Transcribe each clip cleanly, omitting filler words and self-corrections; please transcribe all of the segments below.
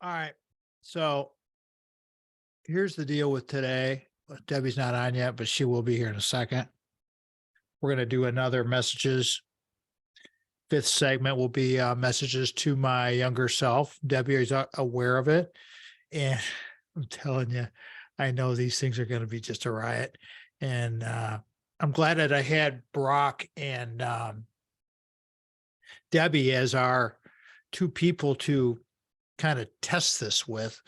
All right. So here's the deal with today. Debbie's not on yet, but she will be here in a second. We're going to do another messages. Fifth segment will be messages to my younger self. Debbie is aware of it. And I'm telling you, I know these things are going to be just a riot. And I'm glad that I had Brock and Debbie as our two people to kind of test this with.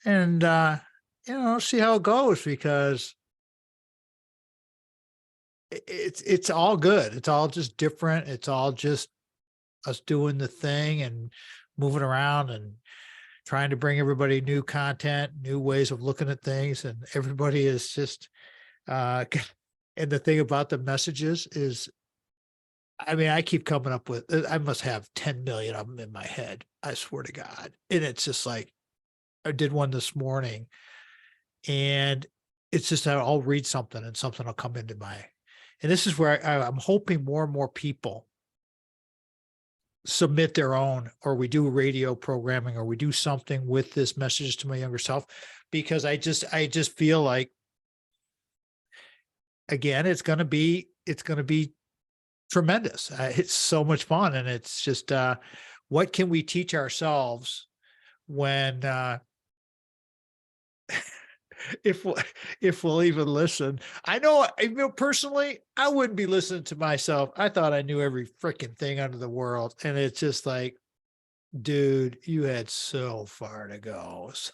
And, see how it goes, because it's all good. It's all just different. It's all just us doing the thing and moving around and trying to bring everybody new content, new ways of looking at things. And everybody is just, and the thing about the messages is, I mean, I keep coming up with, I must have 10 million of them in my head. I swear to God. And it's just like, I did one this morning, and it's just, I'll read something and something will come into my, and this is where I'm hoping more and more people submit their own, or we do radio programming, or we do something with this message to my younger self, because I just feel like, again, it's going to be tremendous. It's so much fun. And it's just, what can we teach ourselves when, if we'll even listen. I know personally, I wouldn't be listening to myself. I thought I knew every freaking thing under the world. And it's just like, dude, you had so far to go. So,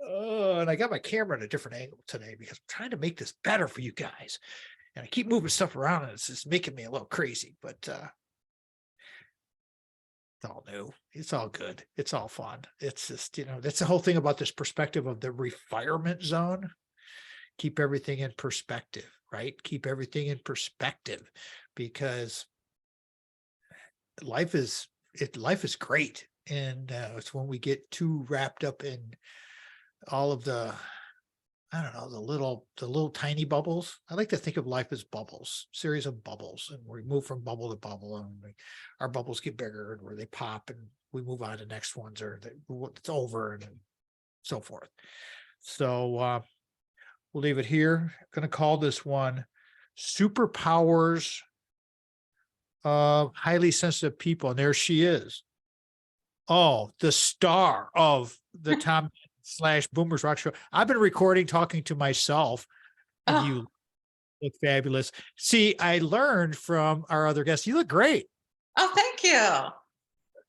oh, and I got my camera at a different angle today because I'm trying to make this better for you guys. And I keep moving stuff around and it's just making me a little crazy, but it's all new. It's all good. It's all fun. It's just, that's the whole thing about this perspective of the refirement zone. Keep everything in perspective, right? Keep everything in perspective, because life is great. And it's when we get too wrapped up in all of the, I don't know, the little tiny bubbles. I like to think of life as bubbles, series of bubbles, and we move from bubble to bubble, and our bubbles get bigger, and where they pop, and we move on to next ones, or it's over, and so forth. So we'll leave it here. I'm going to call this one Superpowers of Highly Sensitive People. And there she is. Oh, the star of the Tom / Boomers Rock Show. I've been recording, talking to myself, and you look fabulous. See, I learned from our other guests. You look great. Oh, thank you.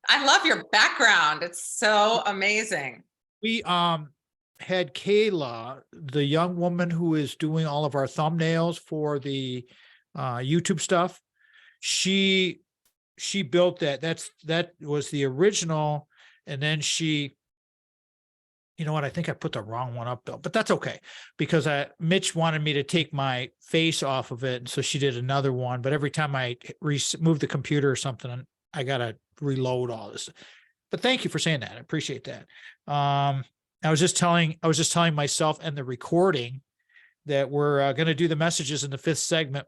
I love your background. It's so amazing. We had Kayla, the young woman who is doing all of our thumbnails for the YouTube stuff. She built that. That was the original, and then she, you know what? I think I put the wrong one up though, but that's okay, because Mitch wanted me to take my face off of it, and so she did another one. But every time I move the computer or something, I gotta reload all this. But thank you for saying that. I appreciate that. I was just telling myself and the recording that we're going to do the messages in the fifth segment,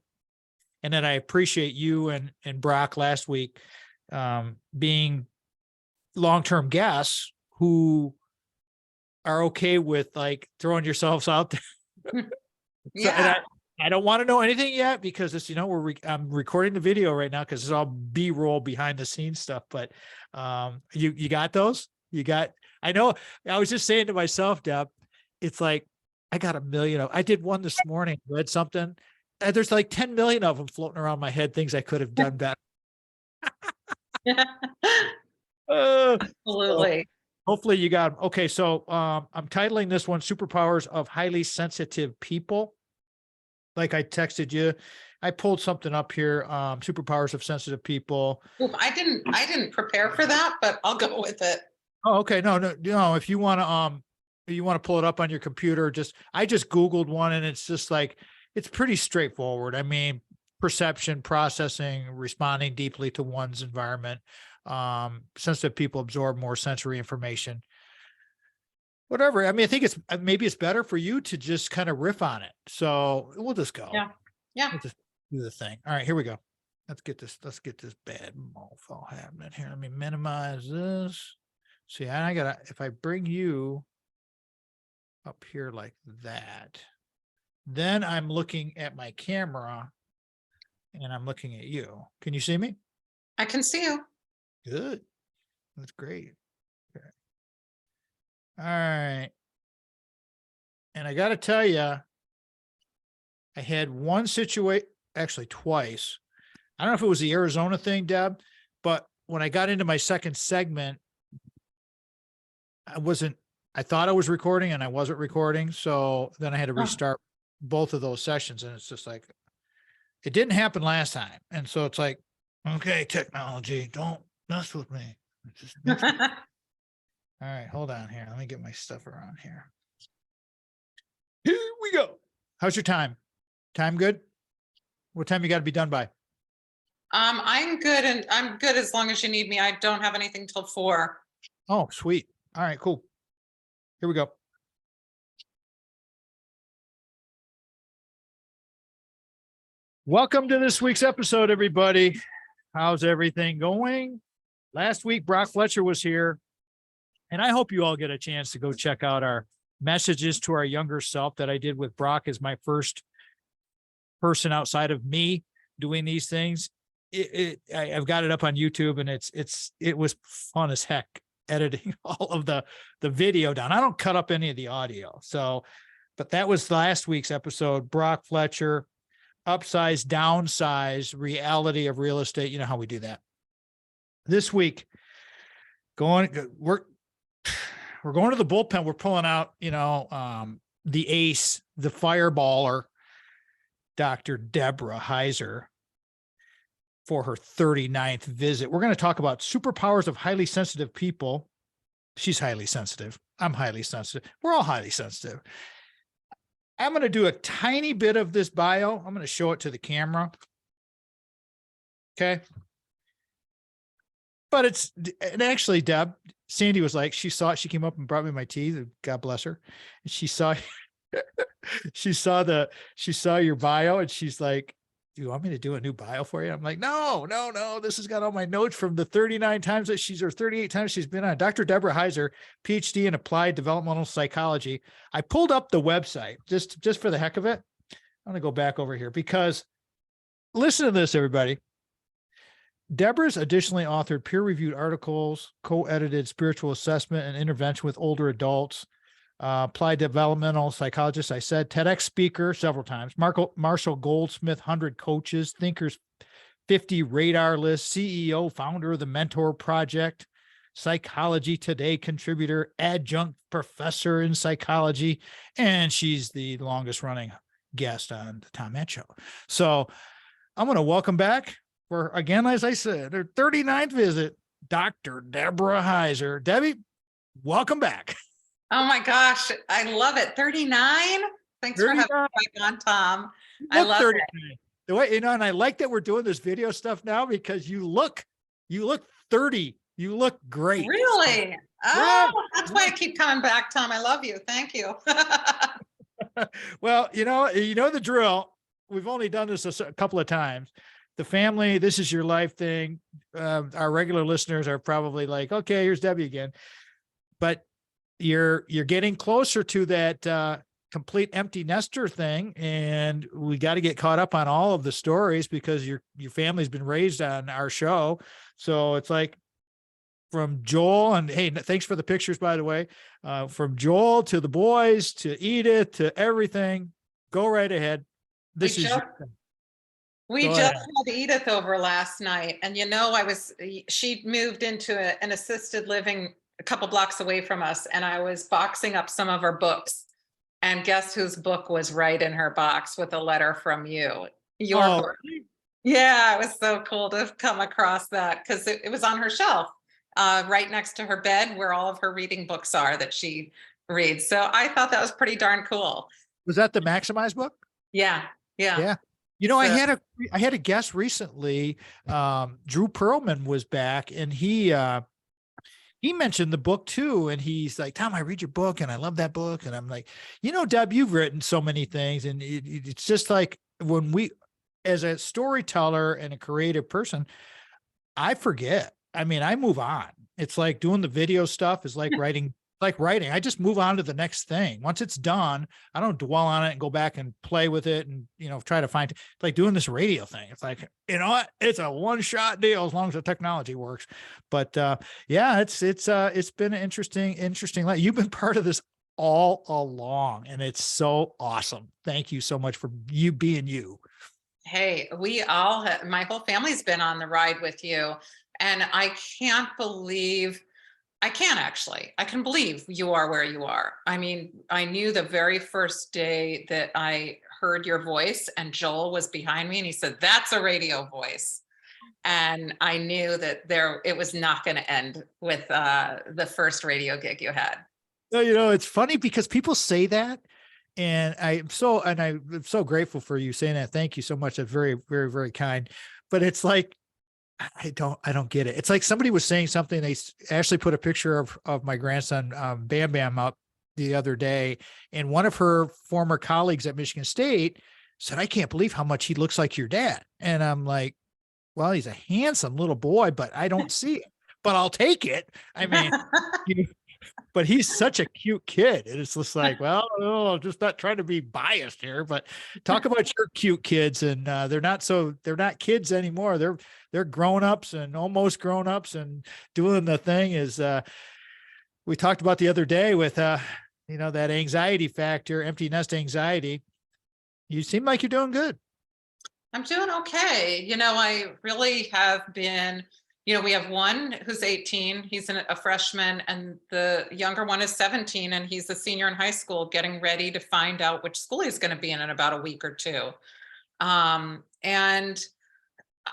and that I appreciate you and Brock last week being long-term guests who are okay with like throwing yourselves out there. Yeah. So, I don't want to know anything yet, because it's, I'm recording the video right now, because it's all B-roll behind the scenes stuff. But you got those? I know, I was just saying to myself, Deb, it's like, I got a million I did one this morning, read something, and there's like 10 million of them floating around my head, things I could have done better. Absolutely. So hopefully you got them. Okay, so I'm titling this one Superpowers of Highly Sensitive People. Like I texted you, I pulled something up here. Superpowers of Sensitive People. Ooh, I didn't prepare for that, but I'll go with it. Oh, okay. No. If you want to pull it up on your computer, I just Googled one, and it's just like, it's pretty straightforward. I mean, perception, processing, responding deeply to one's environment. Sensitive people absorb more sensory information. Whatever. I mean, I think maybe it's better for you to just kind of riff on it. So we'll just go. Yeah. We'll just do the thing. All right, here we go. let's get this bad mofo happening here. Let me minimize this. See, if I bring you up here like that, then I'm looking at my camera and I'm looking at you. Can you see me? I can see you. Good. That's great. Okay. All right. And I got to tell you, I had one situation, actually twice. I don't know if it was the Arizona thing, Deb, but when I got into my second segment, I thought I was recording and I wasn't recording. So then I had to restart both of those sessions. And it's just like, it didn't happen last time. And so it's like, okay, technology, don't mess with me. All right, hold on here. Let me get my stuff around here. Here we go. How's your time? Time good? What time you got to be done by? I'm good, and I'm good as long as you need me. I don't have anything till 4. Oh, sweet. All right, cool. Here we go. Welcome to this week's episode, everybody. How's everything going? Last week, Brock Fletcher was here, and I hope you all get a chance to go check out our messages to our younger self that I did with Brock as my first person outside of me doing these things. I've got it up on YouTube, and it was fun as heck editing all of the video down. I don't cut up any of the audio. So, but that was last week's episode, Brock Fletcher, upsize, downsize, reality of real estate. You know how we do that. This week, we're going to the bullpen. We're pulling out, the ace, the fireballer, Dr. Deborah Heiser, for her 39th visit. We're going to talk about superpowers of highly sensitive people. She's highly sensitive. I'm highly sensitive. We're all highly sensitive. I'm going to do a tiny bit of this bio. I'm going to show it to the camera. Okay. But and actually, Deb, Sandy was like, she came up and brought me my tea. God bless her. And she saw your bio, and she's like, do you want me to do a new bio for you? I'm like, no. This has got all my notes from the 39 times that 38 times she's been on. Dr. Deborah Heiser, PhD in applied developmental psychology. I pulled up the website just for the heck of it. I'm going to go back over here because listen to this, everybody. Deborah's additionally authored peer-reviewed articles, co-edited spiritual assessment and intervention with older adults, applied developmental psychologist, I said, TEDx speaker several times, Marshall Goldsmith, 100 coaches, Thinkers 50 radar list, CEO, founder of the Mentor Project, Psychology Today contributor, adjunct professor in psychology, and she's the longest running guest on the Tom Matt Show. So I'm going to welcome back for, again, as I said, her 39th visit, Dr. Deborah Heiser. Debbie, welcome back. Oh my gosh, I love it. 39. Thanks 39. For having me on, Tom. I love 39. It. The way, and I like that we're doing this video stuff now because you look 30. You look great. Really? Oh, that's why I keep coming back, Tom. I love you. Thank you. Well, you know the drill. We've only done this a couple of times. The family, this is your life thing. Our regular listeners are probably like, okay, here's Debbie again. But you're getting closer to that complete empty nester thing, and we got to get caught up on all of the stories because your family's been raised on our show. So it's like from Joel, and hey, thanks for the pictures, by the way, from Joel to the boys to Edith to everything. Go right ahead. We just had Edith over last night, and she moved into an assisted living a couple blocks away from us, and I was boxing up some of her books, and guess whose book was right in her box with a letter from you? Your book. Yeah, it was so cool to come across that because it was on her shelf right next to her bed where all of her reading books are that she reads. So I thought that was pretty darn cool. Was that the Maximize book? Yeah. So, I had a guest recently, Drew Perlman was back, and he mentioned the book too. And he's like, Tom, I read your book and I love that book. And I'm like, Deb, you've written so many things. And it's just like as a storyteller and a creative person, I forget. I mean, I move on. It's like doing the video stuff is like writing. I just move on to the next thing. Once it's done, I don't dwell on it and go back and play with it and, try to find, like doing this radio thing. It's like, what? It's a one shot deal as long as the technology works. But yeah, it's been an interesting life. You've been part of this all along, and it's so awesome. Thank you so much for you being you. Hey, my whole family's been on the ride with you. And I can't believe, I can believe you are where you are. I mean, I knew the very first day that I heard your voice and Joel was behind me and he said, "That's a radio voice." And I knew that it was not going to end with the first radio gig you had. It's funny because people say that, and I'm so grateful for you saying that. Thank you so much. That's very, very, very kind. But it's like, I don't get it. It's like somebody was saying something. They actually put a picture of my grandson, Bam Bam, up the other day. And one of her former colleagues at Michigan State said, "I can't believe how much he looks like your dad." And I'm like, well, he's a handsome little boy, but I don't see it, but I'll take it. I mean, but he's such a cute kid. And it's just like, well, just not trying to be biased here, but talk about your cute kids. And they're not kids anymore. They're grown-ups and almost grown-ups and doing the thing is, we talked about the other day with, that anxiety factor, empty nest anxiety. You seem like you're doing good. I'm doing okay. I really have been, we have one who's 18, he's a freshman, and the younger one is 17, and he's a senior in high school, getting ready to find out which school he's going to be in about a week or two. And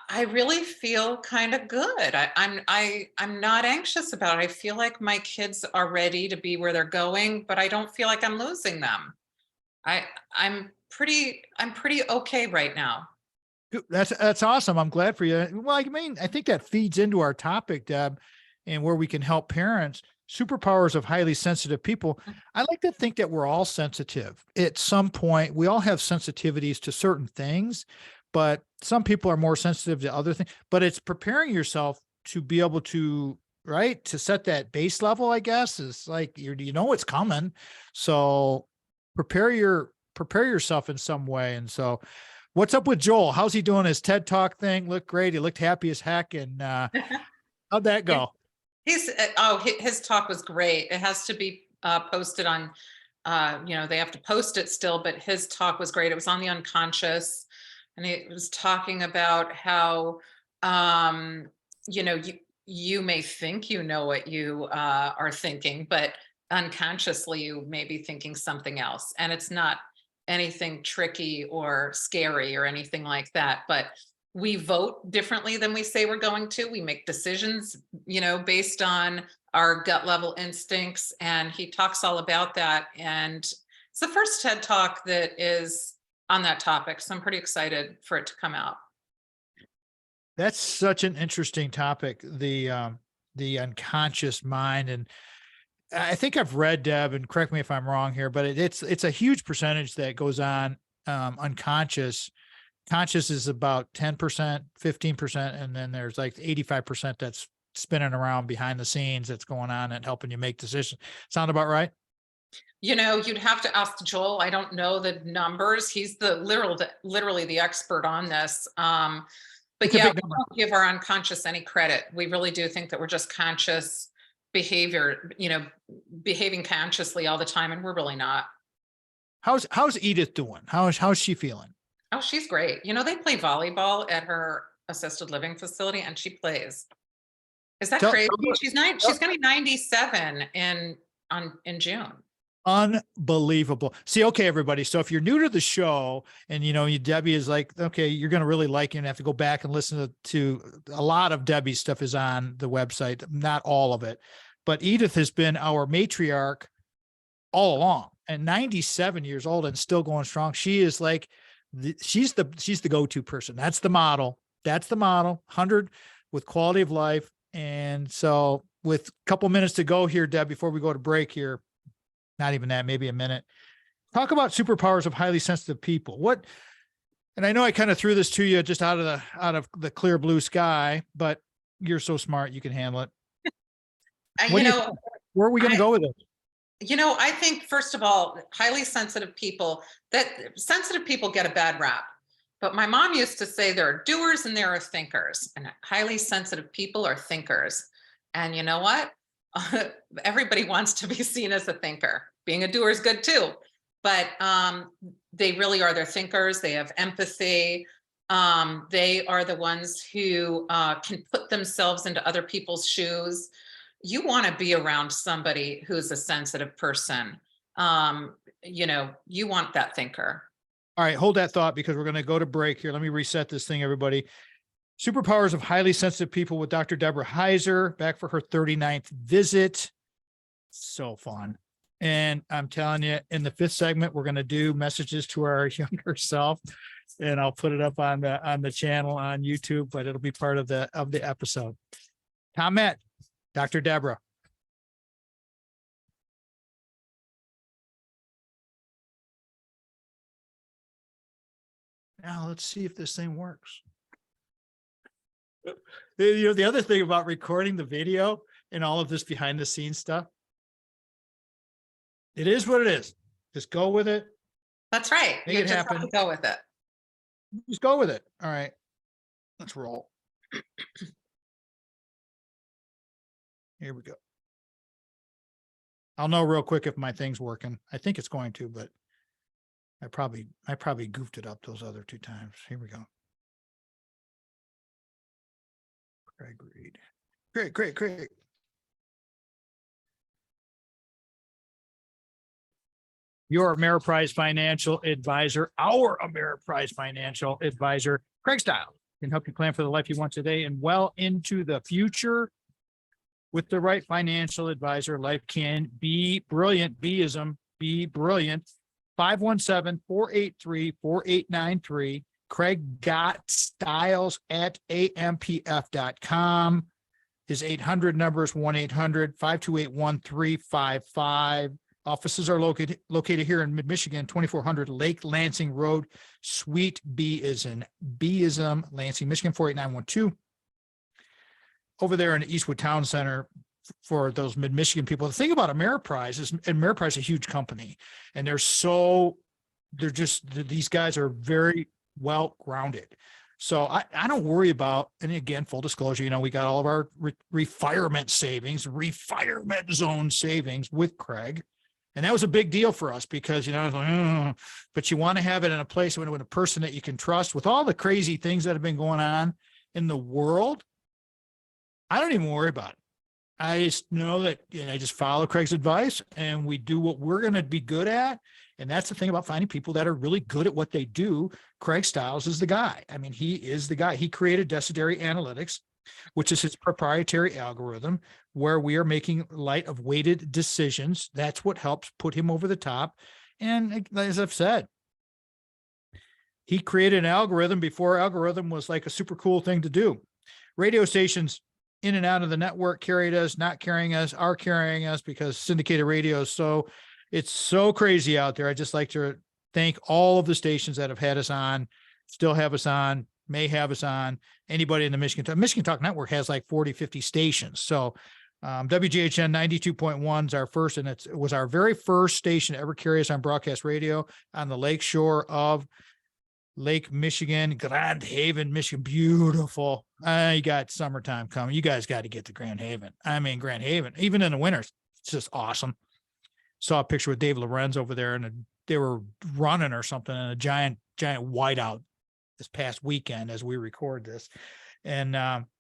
I really feel kind of good. I'm not anxious about it. I feel like my kids are ready to be where they're going, but I don't feel like I'm losing them. I'm pretty okay right now. That's awesome. I'm glad for you. Well, I mean, I think that feeds into our topic, Deb, and where we can help parents. Superpowers of highly sensitive people. I like to think that we're all sensitive at some point. We all have sensitivities to certain things, but some people are more sensitive to other things. But it's preparing yourself to be able to, right, to set that base level, I guess, is like it's coming. So prepare yourself in some way. And so, what's up with Joel? How's he doing? His TED Talk thing looked great. He looked happy as heck. And how'd that go? His talk was great. It has to be posted on, they have to post it still, but his talk was great. It was on the unconscious, and it was talking about how, you may think you know what you are thinking, but unconsciously you may be thinking something else, and it's not anything tricky or scary or anything like that. But we vote differently than we say we're going to. We make decisions, based on our gut level instincts. And he talks all about that. And it's the first TED Talk that is on that topic. So I'm pretty excited for it to come out. That's such an interesting topic, the unconscious mind. And I think I've read, Deb, and correct me if I'm wrong here, but it's a huge percentage that goes on unconscious. Conscious is about 10%, 15%, and then there's like 85% that's spinning around behind the scenes that's going on and helping you make decisions. Sound about right? You'd have to ask Joel. I don't know the numbers. He's literally the expert on this. But yeah, we don't give our unconscious any credit. We really do think that we're just conscious behavior, behaving consciously all the time, and we're really not. How's Edith doing? How's she feeling? Oh, she's great. They play volleyball at her assisted living facility, and she plays. Is that crazy? She's going to be 97 in June. Unbelievable. See, okay, everybody. So if you're new to the show and, Debbie is like, okay, you're going to really like it and have to go back and listen to a lot of Debbie's stuff is on the website, not all of it, but Edith has been our matriarch all along, and 97 years old and still going strong. She is like, she's the go-to person. That's the model. 100 with quality of life. And so with a couple minutes to go here, Deb, before we go to break here, not even that, maybe a minute, talk about superpowers of highly sensitive people. And I know I kind of threw this to you just out of the clear blue sky, but you're so smart, you can handle it. What do you think? Where are we going to go with it? I think, first of all, highly sensitive people, that sensitive people get a bad rap. But my mom used to say there are doers and there are thinkers, and highly sensitive people are thinkers. And you know what? Everybody wants to be seen as a thinker. Being a doer is good too, but they really are. They're thinkers. They have empathy. They are the ones who can put themselves into other people's shoes. You want to be around somebody who's a sensitive person. You want that thinker. All right, hold that thought because we're going to go to break here. Let me reset this thing, everybody. Superpowers of Highly Sensitive People with Dr. Deborah Heiser, back for her 39th visit. So fun. And I'm telling you, in the 5th segment, we're going to do messages to our younger self, and I'll put it up on the channel on YouTube, but it'll be part of the episode. Comment, Dr. Deborah. Now let's see if this thing works. The other thing about recording the video and all of this behind the scenes stuff, it is what it is. Just go with it. That's right. Make it happen. Have to go with it. Just go with it. All right, let's roll. Here we go. I'll know real quick if my thing's working. I think it's going to, but I probably goofed it up those other 2 times. Here we go. Craig Reed. Great. Your Ameriprise financial advisor, our Ameriprise financial advisor, Craig Stiles, can help you plan for the life you want today and well into the future. With the right financial advisor, life can be brilliant. Be-ism, be brilliant. 517-483-4893. Craig.stiles@ampf.com. His 800 number is 1-800-528-1355. Offices are located here in mid-Michigan, 2400 Lake Lansing Road, Suite B is in B-ism, Lansing, Michigan, 48912. Over there in the Eastwood Town Center for those mid-Michigan people. The thing about Ameriprise is Ameriprise is a huge company, and these guys are very well grounded. So I don't worry about, and again, full disclosure, we got all of our retirement zone savings with Craig. And that was a big deal for us because, I was like, but you want to have it in a place when a person that you can trust with all the crazy things that have been going on in the world. I don't even worry about it. I just know that I just follow Craig's advice and we do what we're going to be good at. And that's the thing about finding people that are really good at what they do. Craig Stiles is the guy. I mean, he is the guy. He created Decideri Analytics, which is his proprietary algorithm where we are making light of weighted decisions. That's what helps put him over the top. And as I've said, he created an algorithm before algorithm was like a super cool thing to do. Radio stations in and out of the network carried us, not carrying us, are carrying us because syndicated radio is it's so crazy out there. I just like to thank all of the stations that have had us on, still have us on, may have us on. Anybody in the Michigan Talk Network has like 40, 50 stations. So WGHN 92.1 is our first, and it was our very first station to ever carry us on broadcast radio on the lake shore of Lake Michigan, Grand Haven, Michigan. Beautiful. You got summertime coming. You guys got to get to Grand Haven. I mean, Grand Haven, even in the winters, it's just awesome. Saw a picture with Dave Lorenz over there, and they were running or something in a giant whiteout this past weekend as we record this. And,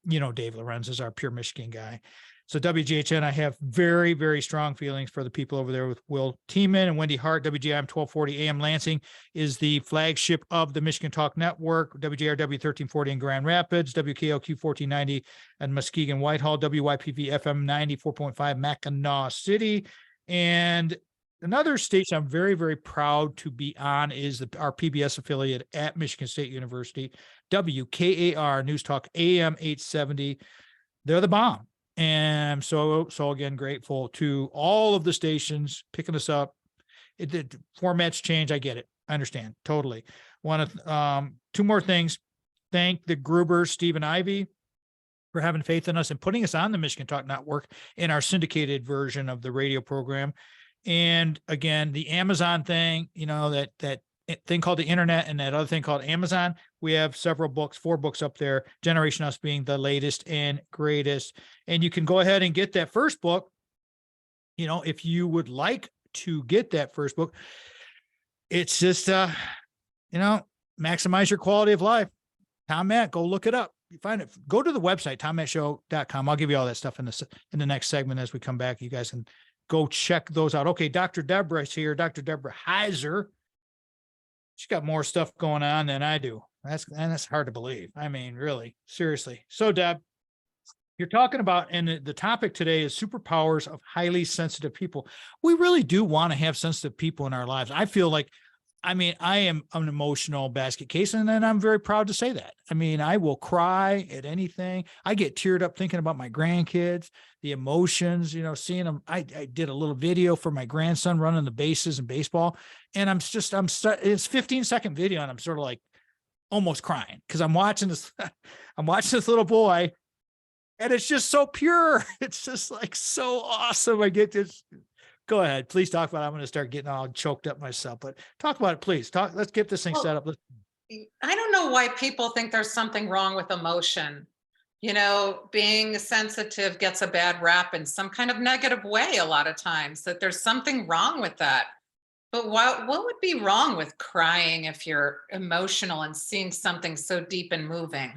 Dave Lorenz is our pure Michigan guy. So WGHN, I have very, very strong feelings for the people over there with Will Tiemann and Wendy Hart. WGIM 1240 AM Lansing is the flagship of the Michigan Talk Network. WJRW 1340 in Grand Rapids, WKLQ 1490 in Muskegon Whitehall, WYPV FM 94.5 Mackinac City. And another station I'm very, very proud to be on is our PBS affiliate at Michigan State University, WKAR News Talk AM 870. They're the bomb. And I'm so again, grateful to all of the stations picking us up. The formats change. I get it. I understand totally. Want to, two more things. Thank the Grubers, Steve and Ivy, for having faith in us and putting us on the Michigan Talk Network in our syndicated version of the radio program. And again, the Amazon thing, that thing called the internet and that other thing called Amazon. We have several books, 4 books up there, Generation Us being the latest and greatest. And you can go ahead and get that first book. If you would like to get that first book, it's just, maximize your quality of life. Tom Matt, go look it up. You find it, go to the website, tommattshow.com. I'll give you all that stuff in the next segment as we come back. You guys can go check those out. Okay, Dr. Deborah's here, Dr. Deborah Heiser. She's got more stuff going on than I do. That's hard to believe. I mean, really, seriously. So, Deb, you're talking about, and the topic today is superpowers of highly sensitive people. We really do want to have sensitive people in our lives. I feel like, I am an emotional basket case, and then I'm very proud to say that. I will cry at anything. I get teared up thinking about my grandkids, the emotions, seeing them. I did a little video for my grandson running the bases in baseball, and it's 15-second video, and I'm sort of like almost crying because I'm watching this little boy, and it's just so pure. It's just like so awesome. I get this. Go ahead. Please talk about it. I'm going to start getting all choked up myself, but talk about it, please. Let's get this thing set up. I don't know why people think there's something wrong with emotion. Being sensitive gets a bad rap in some kind of negative way a lot of times, that there's something wrong with that. But what would be wrong with crying if you're emotional and seeing something so deep and moving?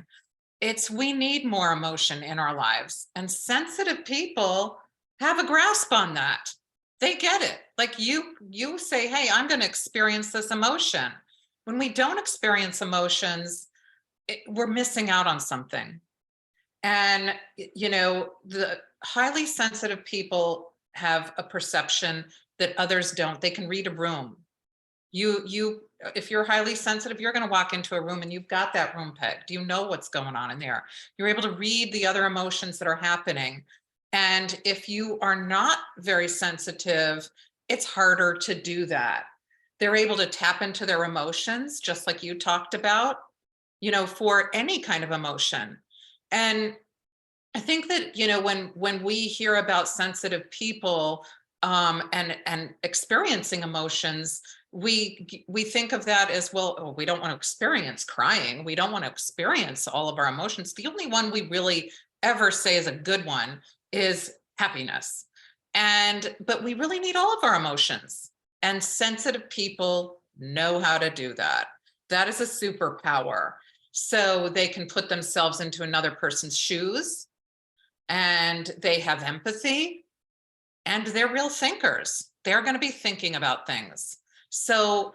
We need more emotion in our lives, and sensitive people have a grasp on that. They get it. Like you say, hey, I'm going to experience this emotion. When we don't experience emotions, we're missing out on something. And, the highly sensitive people have a perception that others don't. They can read a room. If you're highly sensitive, you're going to walk into a room and you've got that room pegged. You know what's going on in there. You're able to read the other emotions that are happening. And if you are not very sensitive, it's harder to do that. They're able to tap into their emotions, just like you talked about, for any kind of emotion. And I think that, when we hear about sensitive people and experiencing emotions, we think of that as, well, we don't want to experience crying. We don't want to experience all of our emotions. The only one we really ever say is a good one is happiness. But we really need all of our emotions, and sensitive people know how to do that. That is a superpower. So they can put themselves into another person's shoes, and they have empathy, and they're real thinkers. They're going to be thinking about things. So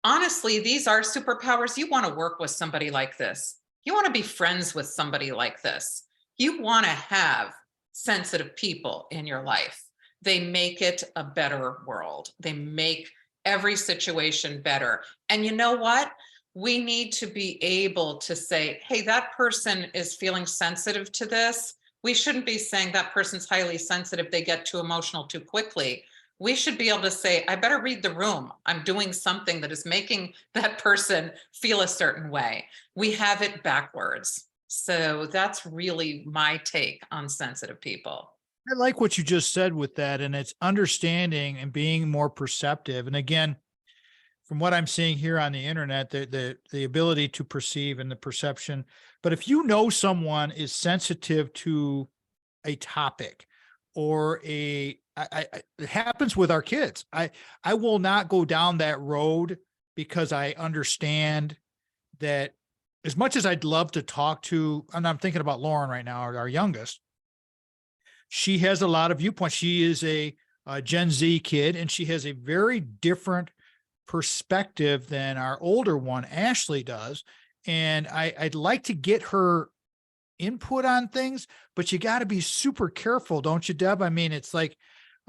honestly, these are superpowers. You want to work with somebody like this. You want to be friends with somebody like this. You want to have sensitive people in your life. They make it a better world. They make every situation better. And you know what? We need to be able to say, hey, that person is feeling sensitive to this. We shouldn't be saying that person's highly sensitive, they get too emotional too quickly. We should be able to say, I better read the room. I'm doing something that is making that person feel a certain way. We have it backwards. So that's really my take on sensitive people. I like what you just said with that, and it's understanding and being more perceptive. And again, from what I'm seeing here on the internet, the ability to perceive and the perception. But if you know someone is sensitive to a topic or it happens with our kids. I will not go down that road because I understand that as much as I'd love to talk to, and I'm thinking about Lauren right now, our youngest, she has a lot of viewpoints. She is a Gen Z kid, and she has a very different perspective than our older one, Ashley, does. And I'd like to get her input on things, but you got to be super careful, don't you, Deb? It's like,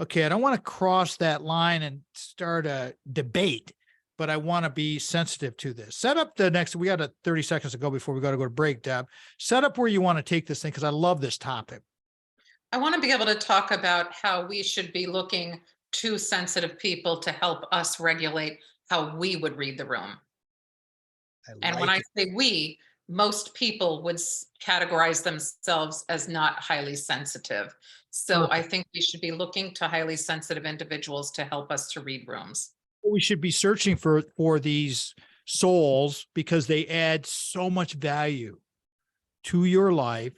okay, I don't want to cross that line and start a debate, but I want to be sensitive to this. Set up we got 30 seconds to go before we got to go to break, Deb. Set up where you want to take this thing, because I love this topic. I want to be able to talk about how we should be looking to sensitive people to help us regulate how we would read the room. And when like I say we, most people would categorize themselves as not highly sensitive. So I Perfect. think we should be looking to highly sensitive individuals to help us to read rooms. We should be searching for these souls because they add so much value to your life,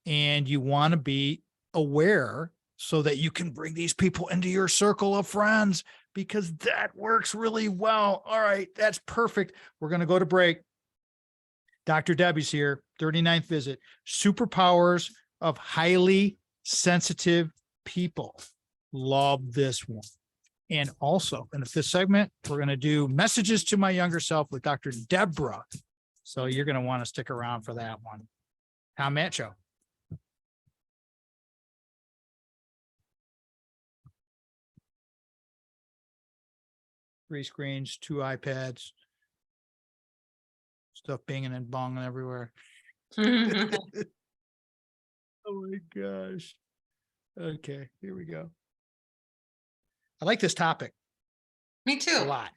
and you want to be aware so that you can bring these people into your circle of friends, because that works really well. All right, that's perfect. We're going to go to break. Dr. Debbie's here, 39th visit, superpowers of highly sensitive people. Love this one. And also in the fifth segment, we're going to do messages to my younger self with Dr. Deborah. So you're going to want to stick around for that one. Tom Matt Show. Three screens, two iPads, stuff binging and bonging everywhere. Me Oh my gosh. Okay, here we go. I like this topic a too. lot.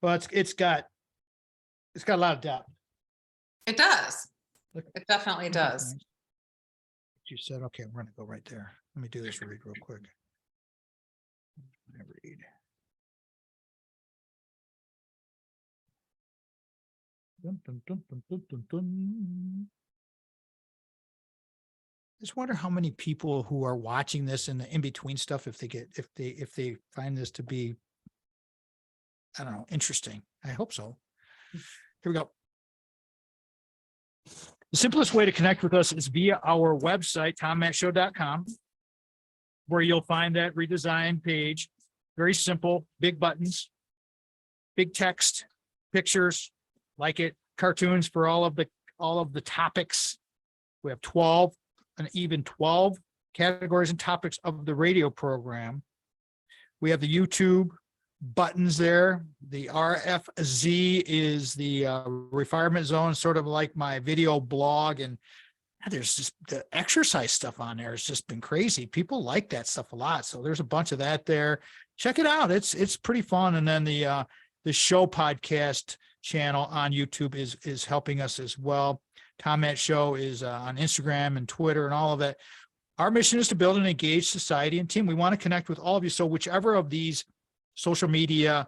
Well, it's got a lot of depth. It does. Look, It definitely does. you said, okay, we're gonna go right there. Let me do this read real quick. I read. Dun, dun, dun, dun, dun, dun, dun. Just wonder how many people who are watching this in the in-between stuff, if they find this to be, I don't know, interesting. I hope so. Here we go. The simplest way to connect with us is via our website, tommattshow.com, where you'll find that redesigned page. Very simple, big buttons, big text, pictures, like it, cartoons for all of the topics. We have 12 and even 12 categories and topics of the radio program. We have the YouTube buttons there. The RFZ is the refinement zone, sort of like my video blog. And there's just the exercise stuff on there. It's just been crazy. People like that stuff a lot. So there's a bunch of that there. Check it out. It's pretty fun. And then the show podcast channel on YouTube is helping us as well. Tom Matt Show is on Instagram and Twitter and all of that. Our mission is to build an engaged society and team. We want to connect with all of you. So whichever of these social media,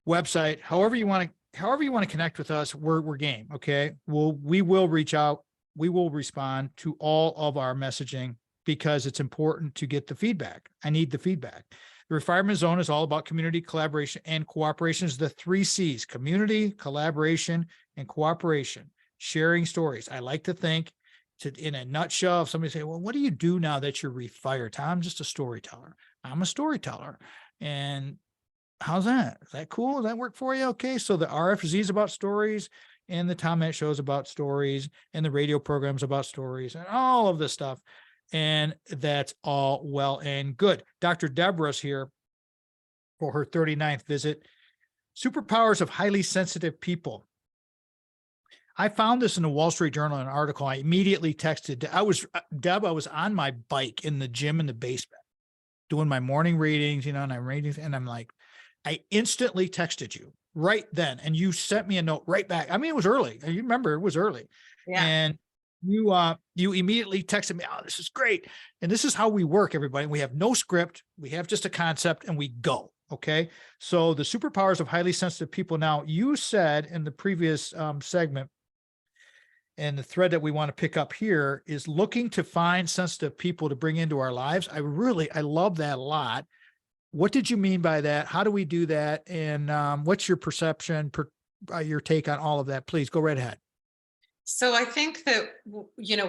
website, however you want to connect with us, we're game. Okay. We will reach out. We will respond to all of our messaging because it's important to get the feedback. I need the feedback. The refinement zone is all about community, collaboration, and cooperation. Is the 3 C's: community, collaboration, and cooperation. Sharing stories. I like to think in a nutshell, if somebody say, well, what do you do now that you're refired? I'm just a storyteller. I'm a storyteller. And how's that? Is that cool? Does that work for you? Okay. So the RFZ is about stories, and the Tom Matt Show is about stories, and the radio programs about stories, and all of this stuff. And that's all well and good. Dr. Deborah's here for her 39th visit. Superpowers of highly sensitive people. I found this in the Wall Street Journal, an article. I immediately texted. I was on my bike in the gym in the basement doing my morning readings, and I'm reading, and I'm like, I instantly texted you right then. And you sent me a note right back. I mean, it was early. You remember it was early. Yeah. And you immediately texted me, oh, this is great. And this is how we work, everybody. We have no script. We have just a concept and we go. Okay. So the superpowers of highly sensitive people. Now, you said in the previous segment, and the thread that we want to pick up here is looking to find sensitive people to bring into our lives. I love that a lot. What did you mean by that? How do we do that? And what's your perception, your take on all of that? Please go right ahead. So I think that,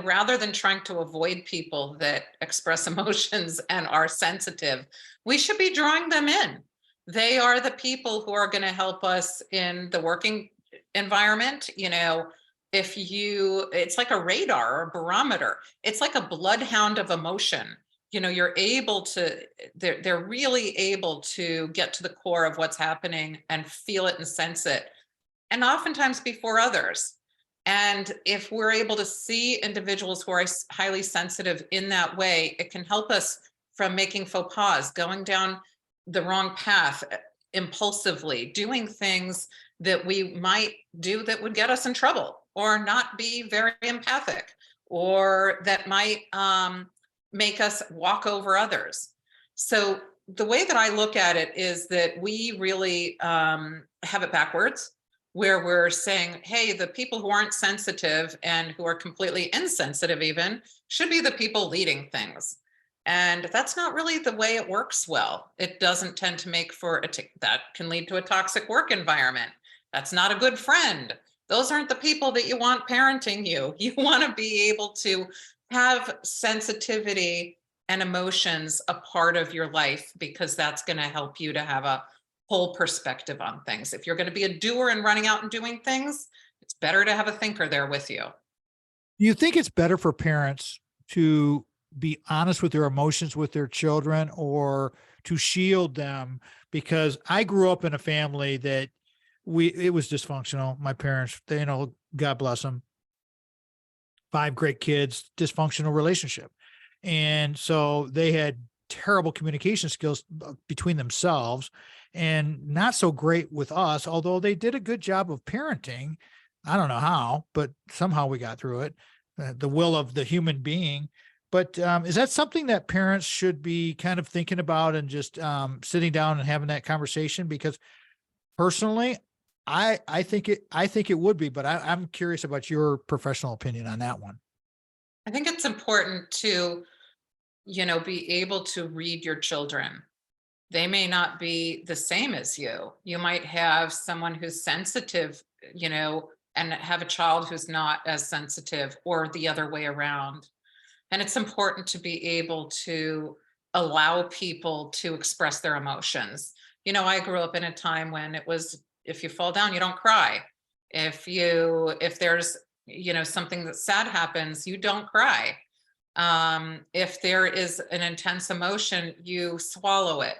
rather than trying to avoid people that express emotions and are sensitive, we should be drawing them in. They are the people who are going to help us in the working environment. It's like a radar or a barometer. It's like a bloodhound of emotion. They're really able to get to the core of what's happening and feel it and sense it. And oftentimes before others. And if we're able to see individuals who are highly sensitive in that way, it can help us from making faux pas, going down the wrong path, impulsively, doing things that we might do that would get us in trouble, or not be very empathic, or that might make us walk over others. So the way that I look at it is that we really have it backwards, where we're saying, hey, the people who aren't sensitive and who are completely insensitive even should be the people leading things. And that's not really the way it works well. It doesn't tend to make for that can lead to a toxic work environment. That's not a good friend. Those aren't the people that you want parenting you. You want to be able to have sensitivity and emotions a part of your life, because that's going to help you to have a whole perspective on things. If you're going to be a doer and running out and doing things, it's better to have a thinker there with you. Do you think it's better for parents to be honest with their emotions with their children, or to shield them? Because I grew up in a family that it was dysfunctional. My parents, they, God bless them, 5 great kids, dysfunctional relationship. And so they had terrible communication skills between themselves, and not so great with us, although they did a good job of parenting. I don't know how, but somehow we got through it, the will of the human being. But is that something that parents should be kind of thinking about, and just sitting down and having that conversation? Because personally, I think it would be, but I'm curious about your professional opinion on that one. I think it's important to, be able to read your children. They may not be the same as you. You might have someone who's sensitive, and have a child who's not as sensitive, or the other way around. And it's important to be able to allow people to express their emotions. I grew up in a time when it was, if you fall down, you don't cry. If there's, something that sad happens, you don't cry. If there is an intense emotion, you swallow it.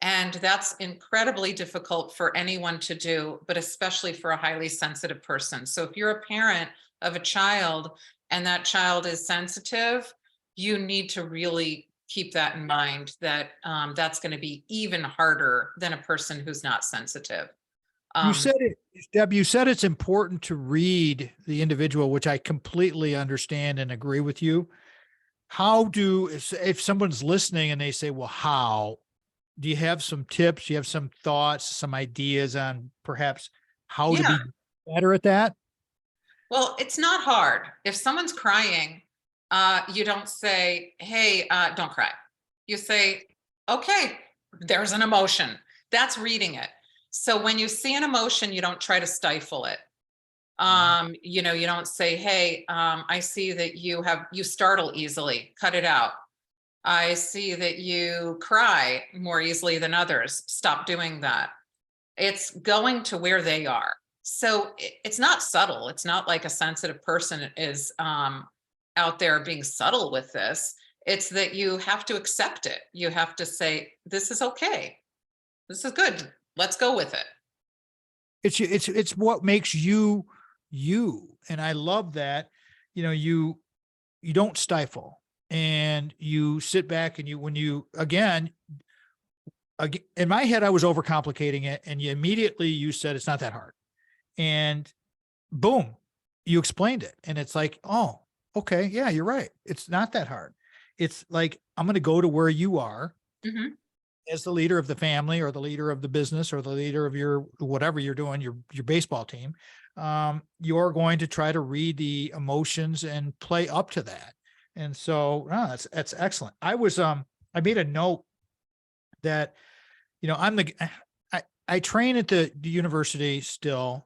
And that's incredibly difficult for anyone to do, but especially for a highly sensitive person. So if you're a parent of a child and that child is sensitive, you need to really keep that in mind, that that's going to be even harder than a person who's not sensitive. You said it, Deb, you said it's important to read the individual, which I completely understand and agree with you. If someone's listening and they say, well, how? Do you have some tips? Do you have some thoughts, some ideas on perhaps how to Yeah. be better at that? Well, it's not hard. If someone's crying, you don't say, hey, don't cry. You say, okay, there's an emotion. That's reading it. So when you see an emotion, you don't try to stifle it. You don't say, hey, I see that you startle easily, cut it out. I see that you cry more easily than others. Stop doing that. It's going to where they are. So it's not subtle. It's not like a sensitive person is out there being subtle with this. It's that you have to accept it. You have to say, this is okay. This is good. Let's go with it. It's what makes you, you. And I love that, you don't stifle, and you sit back, and again, in my head, I was overcomplicating it. And you said, it's not that hard. And boom, you explained it. And it's like, oh, okay. Yeah, you're right. It's not that hard. It's like, I'm going to go to where you are. Mm-hmm. As the leader of the family, or the leader of the business, or the leader of your, whatever you're doing, your baseball team. You're going to try to read the emotions and play up to that. And so that's excellent. I made a note that, I train at the university still,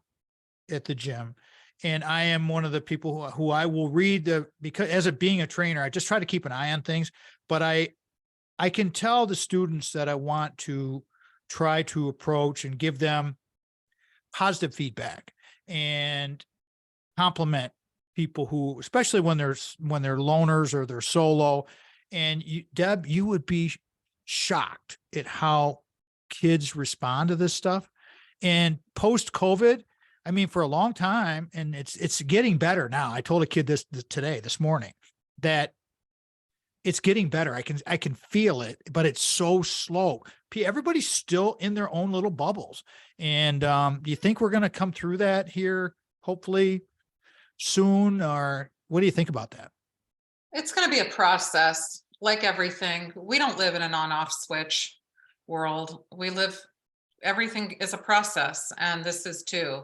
at the gym. And I am one of the people who I will read because being a trainer, I just try to keep an eye on things, but I can tell the students that I want to try to approach and give them positive feedback and compliment people who, especially when they're loners or they're solo. And Deb, you would be shocked at how kids respond to this stuff. And post COVID, I mean, for a long time, and it's getting better now. I told a kid this morning, that it's getting better. I can feel it, but it's so slow. Everybody's still in their own little bubbles. And do you think we're going to come through that here, hopefully soon? Or what do you think about that? It's going to be a process, like everything. We don't live in an on-off switch world. Everything is a process, and this is too.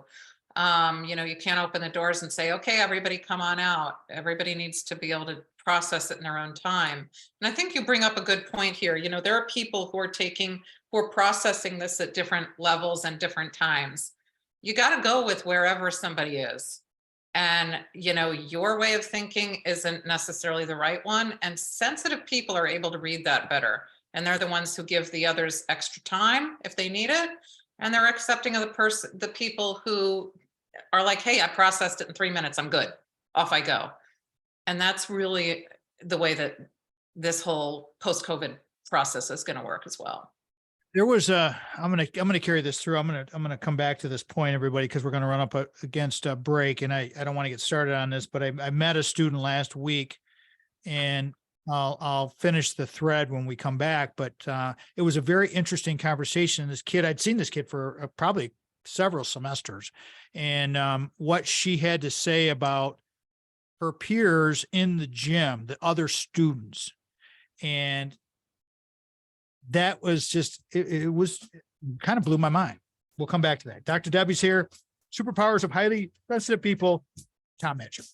You can't open the doors and say, okay, everybody come on out. Everybody needs to be able to process it in their own time. And I think you bring up a good point here. There are people who are processing this at different levels and different times. You got to go with wherever somebody is. And, your way of thinking isn't necessarily the right one. And sensitive people are able to read that better. And they're the ones who give the others extra time if they need it. And they're accepting of the people who are like, hey, I processed it in 3 minutes. I'm good. Off I go. And that's really the way that this whole post-COVID process is going to work as well. There was I'm going to carry this through. I'm going to come back to this point, everybody, because we're going to run up against a break, and I don't want to get started on this, but I met a student last week, and I'll finish the thread when we come back. But it was a very interesting conversation. This kid, I'd seen this kid for probably several semesters, and what she had to say about her peers in the gym, the other students. And that was just, it was kind of blew my mind. We'll come back to that. Dr. Debbie's here. Superpowers of highly sensitive people. Tom Mitchell.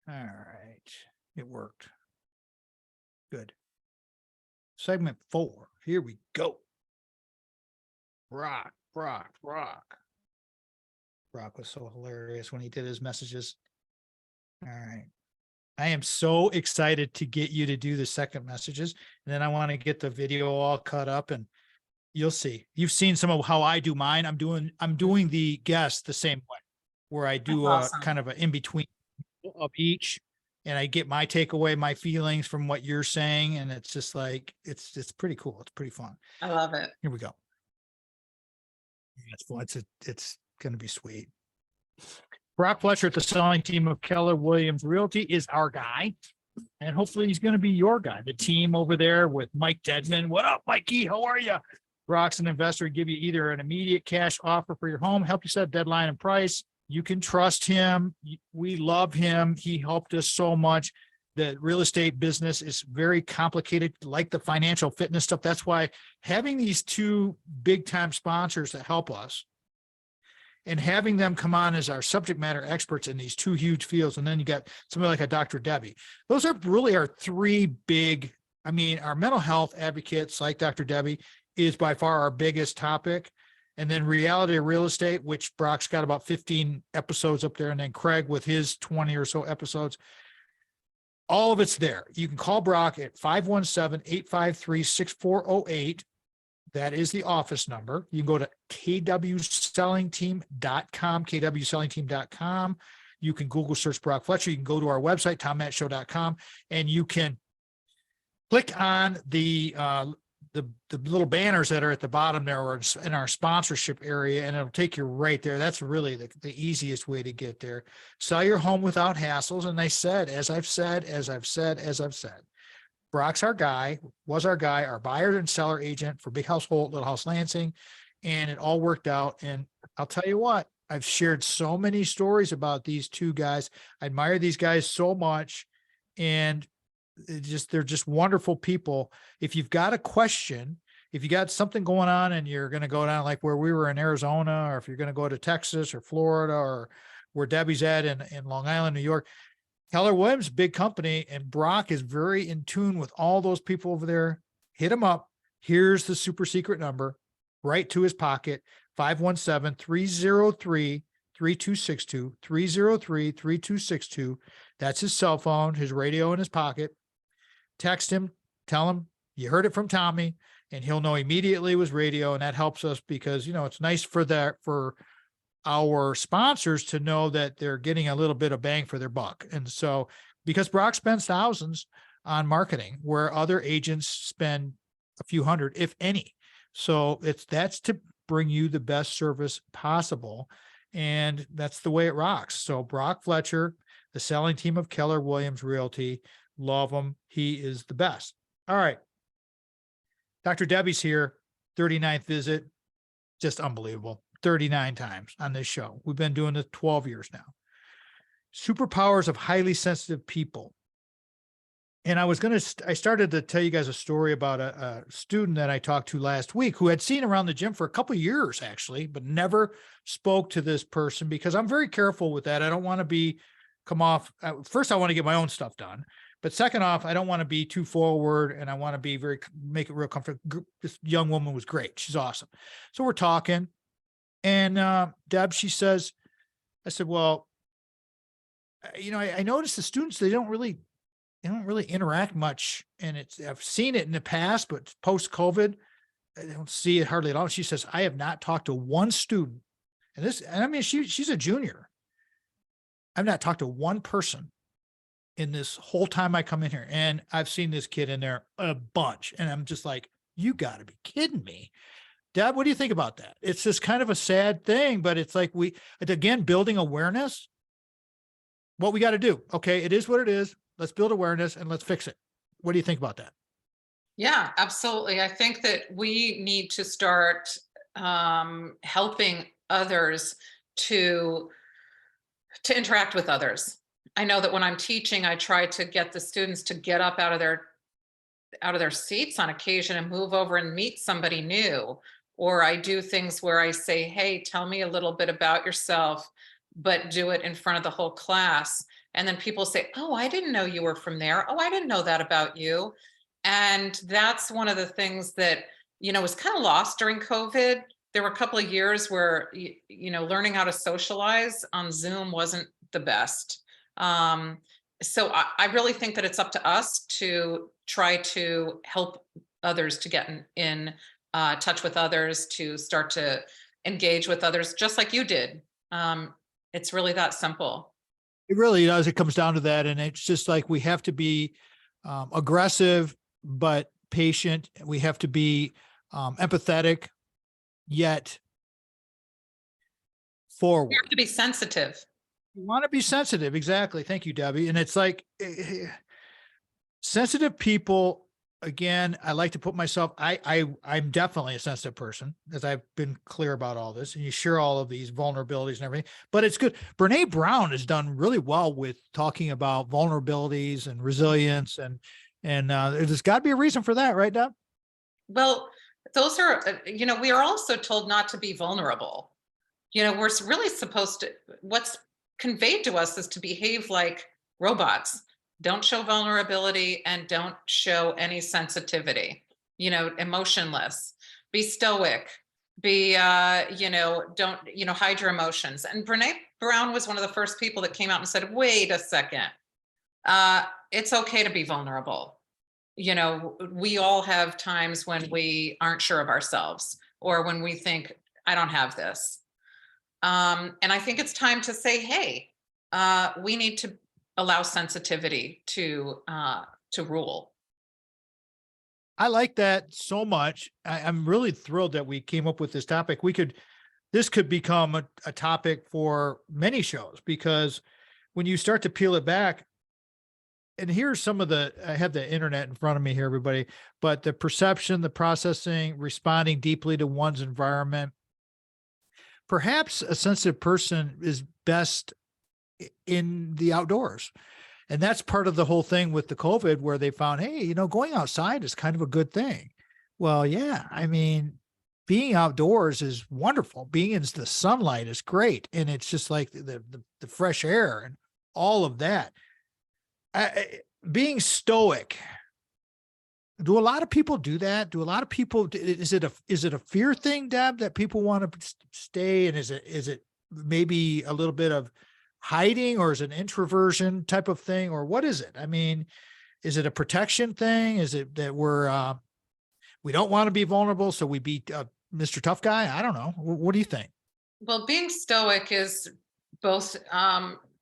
All right. It worked. Good. Segment 4. Here we go. Brock. Brock was so hilarious when he did his messages. All right. I am so excited to get you to do the second messages. And then I want to get the video all cut up, and you'll see. You've seen some of how I do mine. I'm doing the guest the same way, where I do Awesome. a kind of an in-between of each. And I get my takeaway, my feelings from what you're saying. And it's just like, it's pretty cool. It's pretty fun. I love it. Here we go. It's going to be sweet. Brock Fletcher at the selling team of Keller Williams Realty is our guy. And hopefully he's going to be your guy. The team over there with Mike Dedman. What up, Mikey? How are you? Brock's an investor, give you either an immediate cash offer for your home, help you set deadline and price. You can trust him. We love him. He helped us so much. The real estate business is very complicated, like the financial fitness stuff. That's why having these two big time sponsors that help us and having them come on as our subject matter experts in these two huge fields. And then you got somebody like a Dr. Debbie. Those are really our three big, our mental health advocates like Dr. Debbie is by far our biggest topic. And then reality of real estate, which Brock's got about 15 episodes up there. And then Craig with his 20 or so episodes. All of it's there. You can call Brock at 517-853-6408. That is the office number. You can go to kwsellingteam.com, kwsellingteam.com. You can Google search Brock Fletcher. You can go to our website, tommattshow.com, and you can click on the little banners that are at the bottom there or in our sponsorship area, and it'll take you right there. That's really the easiest way to get there. Sell your home without hassles. And they said, as I've said, Brock's our guy, was our guy, our buyer and seller agent for Big House Holt, Little House Lansing, and it all worked out. And I'll tell you what, I've shared so many stories about these two guys. I admire these guys so much, and they're just wonderful people. If you've got a question, if you got something going on and you're going to go down like where we were in Arizona, or if you're going to go to Texas or Florida or where Debbie's at in Long Island, New York, Keller Williams, big company, and Brock is very in tune with all those people over there. Hit him up. Here's the super secret number right to his pocket, 517-303-3262, 303-3262. That's his cell phone, his radio in his pocket. Text him, tell him you heard it from Tommy, and he'll know immediately it was radio. And that helps us because, it's nice for our sponsors to know that they're getting a little bit of bang for their buck. And so, because Brock spends thousands on marketing where other agents spend a few hundred, if any. So that's to bring you the best service possible. And that's the way it rocks. So Brock Fletcher, the selling team of Keller Williams Realty, love him. He is the best. All right. Dr. Debbie's here, 39th visit. Just unbelievable. 39 times on this show. We've been doing this 12 years now. Superpowers of highly sensitive people. And I started to tell you guys a story about a student that I talked to last week who had seen around the gym for a couple of years, actually, but never spoke to this person because I'm very careful with that. I don't want to come off. First, I want to get my own stuff done. But second off, I don't want to be too forward, and I want to make it real comfortable. This young woman was great. She's awesome. So we're talking, and Deb, she says, I said, well, I noticed the students, they don't really interact much. And I've seen it in the past, but post-COVID, I don't see it hardly at all. She says, I have not talked to one student. And she's a junior. I've not talked to one person in this whole time I come in here. And I've seen this kid in there a bunch. And I'm just like, you gotta be kidding me. Deb, what do you think about that? It's just kind of a sad thing, but it's like again, building awareness, what we got to do. Okay. It is what it is. Let's build awareness and let's fix it. What do you think about that? Yeah, absolutely. I think that we need to start helping others to interact with others. I know that when I'm teaching, I try to get the students to get up out of their seats on occasion and move over and meet somebody new. Or I do things where I say, hey, tell me a little bit about yourself, but do it in front of the whole class. And then people say, oh, I didn't know you were from there. Oh, I didn't know that about you. And that's one of the things that, was kind of lost during COVID. There were a couple of years where, learning how to socialize on Zoom wasn't the best. So I really think that it's up to us to try to help others to get in touch with others, to start to engage with others, just like you did. It's really that simple. It really does. It comes down to that. And it's just like, we have to be aggressive, but patient. We have to be empathetic, yet forward. We have to be sensitive. You want to be sensitive. Exactly. Thank you, Debbie. And it's like sensitive people, again, I like to put myself, I'm definitely a sensitive person, as I've been clear about all this, and you share all of these vulnerabilities and everything, but it's good. Brene Brown has done really well with talking about vulnerabilities and resilience, and there's got to be a reason for that, right, Deb? Well, those are, we are also told not to be vulnerable. We're really supposed to, what's conveyed to us is to behave like robots. Don't show vulnerability and don't show any sensitivity, emotionless, be stoic, be, don't, hide your emotions. And Brene Brown was one of the first people that came out and said, wait a second, it's okay to be vulnerable. We all have times when we aren't sure of ourselves, or when we think, I don't have this. And I think it's time to say, hey, we need to allow sensitivity to rule. I like that so much. I'm really thrilled that we came up with this topic. This could become a topic for many shows, because when you start to peel it back, and here's some of I have the internet in front of me here, everybody, but the perception, the processing, responding deeply to one's environment. Perhaps a sensitive person is best in the outdoors. And that's part of the whole thing with the COVID, where they found, hey, going outside is kind of a good thing. Well, yeah, being outdoors is wonderful. Being in the sunlight is great. And it's just like the fresh air and all of that. Being stoic. Do a lot of people do that? Do a lot of people, is it a fear thing, Deb, that people want to stay? And is it maybe a little bit of hiding, or is it an introversion type of thing, or what is it? Is it a protection thing? Is it that we don't want to be vulnerable, so we be Mr. Tough Guy? I don't know. What do you think? Well, being stoic is both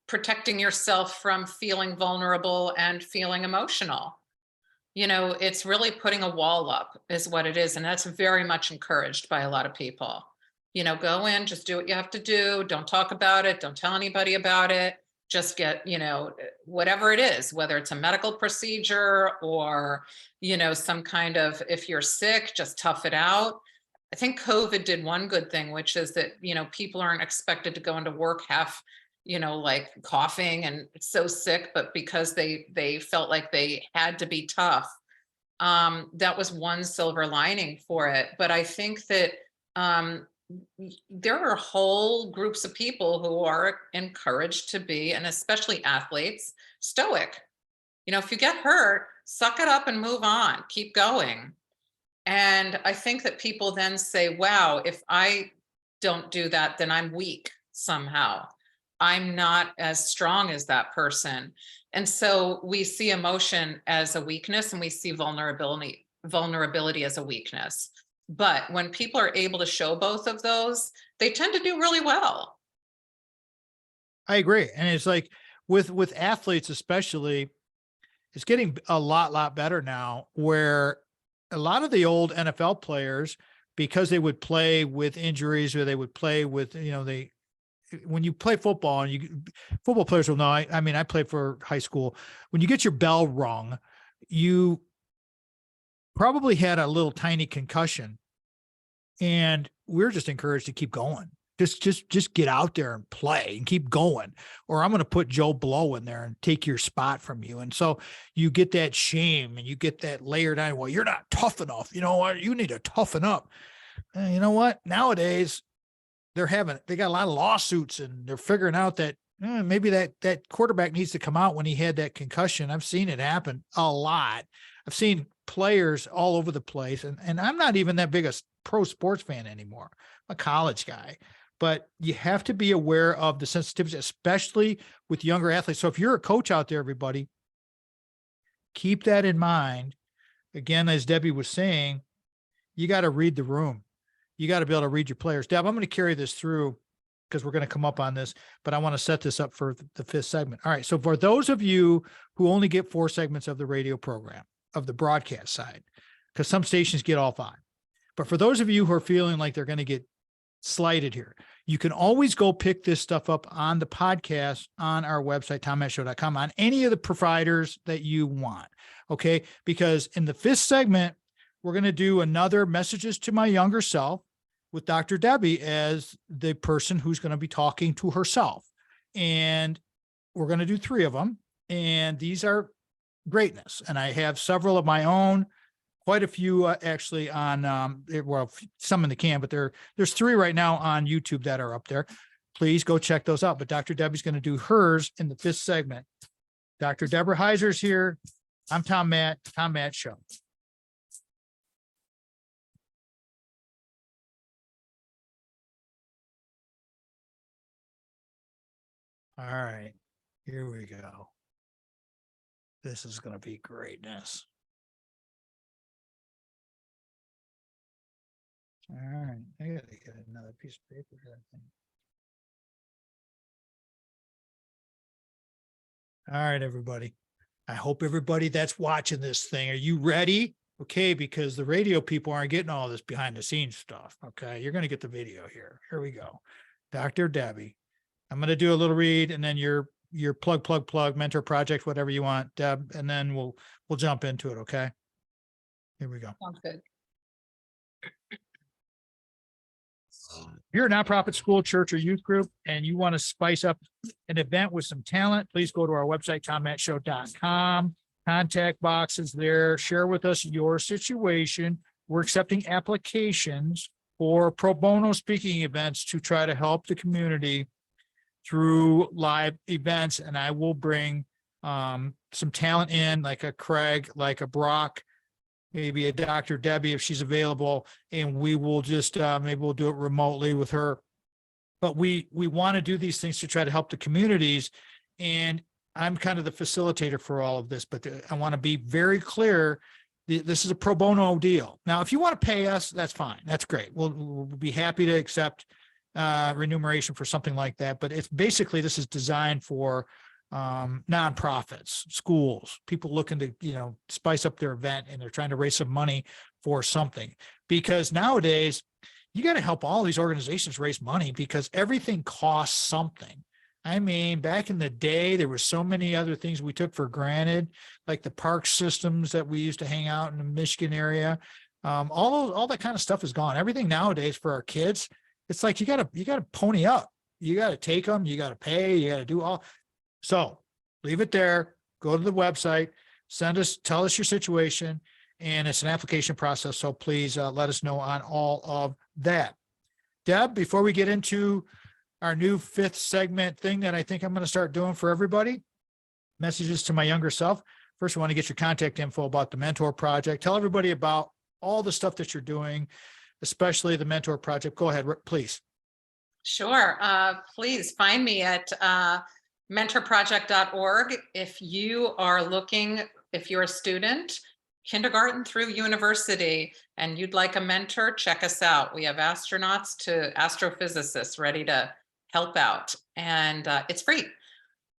protecting yourself from feeling vulnerable and feeling emotional. It's really putting a wall up is what it is. And that's very much encouraged by a lot of people. go in, just do what you have to do. Don't talk about it. Don't tell anybody about it. Just get, whatever it is, whether it's a medical procedure or, some kind of, if you're sick, just tough it out. I think COVID did one good thing, which is that, people aren't expected to go into work half, like coughing and so sick, but because they felt like they had to be tough. That was one silver lining for it. But I think that there are whole groups of people who are encouraged to be, and especially athletes, stoic. If you get hurt, suck it up and move on, keep going. And I think that people then say, wow, if I don't do that, then I'm weak somehow. I'm not as strong as that person. And so we see emotion as a weakness, and we see vulnerability as a weakness. But when people are able to show both of those, they tend to do really well. I agree. And it's like with athletes, especially, it's getting a lot better now, where a lot of the old NFL players, because they would play with injuries or they would play with, when you play football, and football players will know, I mean, I played for high school. When you get your bell rung, you probably had a little tiny concussion, and we're just encouraged to keep going. Just get out there and play and keep going, or I'm going to put Joe Blow in there and take your spot from you. And so you get that shame and you get that layered on, well, you're not tough enough. You know what? You need to toughen up. And you know what? Nowadays they got a lot of lawsuits, and they're figuring out that maybe that quarterback needs to come out when he had that concussion. I've seen it happen a lot. I've seen players all over the place, and I'm not even that big a pro sports fan anymore. I'm a college guy, but you have to be aware of the sensitivities, especially with younger athletes. So if you're a coach out there, everybody, keep that in mind. Again, as Debbie was saying, you got to read the room. You got to be able to read your players. Deb, I'm going to carry this through because we're going to come up on this, but I want to set this up for the fifth segment. All right. So for those of you who only get 4 segments of the radio program, of the broadcast side, because some stations get all 5, but for those of you who are feeling like they're going to get slighted here, you can always go pick this stuff up on the podcast on our website, tommattshow.com, on any of the providers that you want. Okay. Because in the 5th segment, we're going to do another messages to my younger self with Dr. Debbie as the person who's going to be talking to herself. And we're going to do 3 of them. And these are greatness. And I have several of my own, quite a few actually on, some in the can, but there's 3 right now on YouTube that are up there. Please go check those out. But Dr. Debbie's going to do hers in the 5th segment. Dr. Deborah Heiser's here. I'm Tom Matt Show. All right, here we go. This is going to be greatness. All right, I gotta get another piece of paper here, I think. All right, everybody. I hope everybody that's watching this thing, are you ready? Okay, because the radio people aren't getting all this behind the scenes stuff. Okay, you're going to get the video here. Here we go. Dr. Debbie. I'm going to do a little read, and then your plug, mentor project, whatever you want, Deb, and then we'll jump into it. Okay. Here we go. Sounds good. If you're a nonprofit school, church, or youth group, and you want to spice up an event with some talent, please go to our website, tommattshow.com. Contact box is there. Share with us your situation. We're accepting applications for pro bono speaking events to try to help the community through live events. And I will bring some talent in, like a Craig, like a Brock, maybe a Dr. Debbie if she's available, and we will just maybe we'll do it remotely with her. But we want to do these things to try to help the communities, and I'm kind of the facilitator for all of this. But I want to be very clear. This is a pro bono deal. Now, if you want to pay us, that's fine. That's great. We'll be happy to accept remuneration for something like that. But it's basically, this is designed for nonprofits, schools, people looking to, spice up their event, and they're trying to raise some money for something. Because nowadays, you got to help all these organizations raise money because everything costs something. I mean, back in the day, there were so many other things we took for granted, like the park systems that we used to hang out in the Michigan area. All that kind of stuff is gone. Everything nowadays for our kids, it's like you gotta pony up. You got to take them. You got to pay. You got to do all. So leave it there. Go to the website. Tell us your situation, and it's an application process. So please let us know on all of that. Deb, before we get into our new 5th segment thing that I think I'm going to start doing for everybody, messages to my younger self. First, I want to get your contact info about the Mentor Project. Tell everybody about all the stuff that you're doing, especially the Mentor Project. Go ahead, please. Sure. Please find me at mentorproject.org. If you are looking, if you're a student, kindergarten through university, and you'd like a mentor, check us out. We have astronauts to astrophysicists ready to help out, and it's free.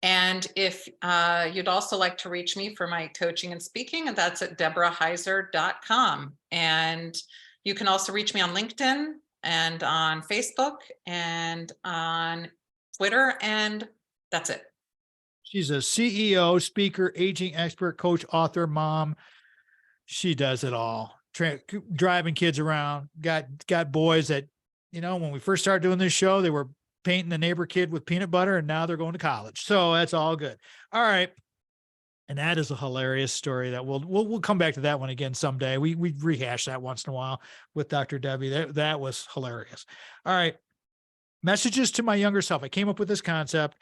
And if you'd also like to reach me for my coaching and speaking, and that's at deborahheiser.com. And you can also reach me on LinkedIn and on Facebook and on Twitter, and that's it. She's a CEO, speaker, aging expert, coach, author, mom. She does it all. Driving kids around, got boys that, when we first started doing this show, they were painting the neighbor kid with peanut butter, and now they're going to college. So that's all good. All right. And that is a hilarious story that we'll come back to that one again someday. We rehash that once in a while with Dr. Debbie. That was hilarious. All right. Messages to my younger self. I came up with this concept,